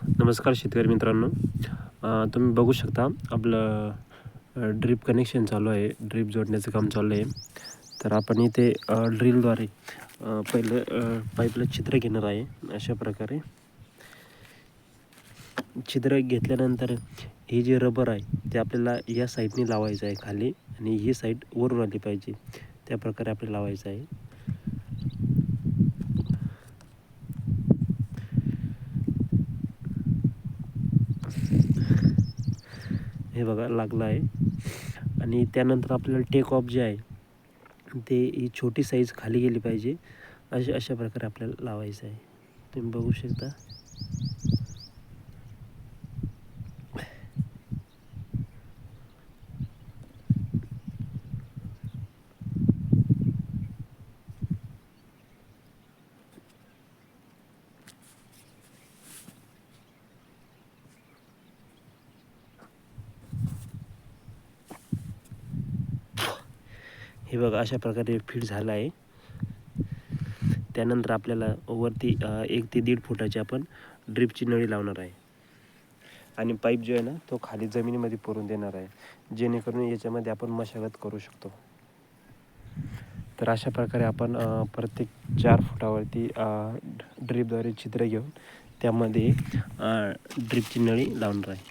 नमस्कार शेतकरी मित्रांनो. तुम्ही बघू शकता आपलं ड्रीप कनेक्शन चालू आहे. ड्रीप जोडण्याचं काम चालू आहे. तर आपण इथे ड्रिलद्वारे पहिलं पाईपला छिद्र घेणार आहे. अशा प्रकारे छिद्र घेतल्यानंतर हे जे रबर आहे ते आपल्याला या साईडने लावायचं आहे खाली, आणि ही साईड वरून आली पाहिजे, त्या प्रकारे आपल्याला लावायचं आहे. हे बघा लागलं आहे. आणि त्यानंतर आपल्याला टेक ऑफ जे आहे ते ही छोटी साईज खाली गेली पाहिजे. अशा प्रकारे आपल्याला लावायचं आहे. तुम्ही बघू शकता. हे बघा अशा प्रकारे फिट झालं आहे. त्यानंतर आपल्याला वरती 1 ते 1.5 फुटाची आपण ड्रिपची नळी लावणार आहे, आणि पाईप जो आहे ना तो खाली जमिनीमध्ये पुरून देणार आहे, जेणेकरून याच्यामध्ये आपण मशागत करू शकतो. तर अशा प्रकारे आपण प्रत्येक 4 फुटावरती ड्रिपद्वारे छिद्र घेऊन त्यामध्ये ड्रिपची नळी लावणार आहे.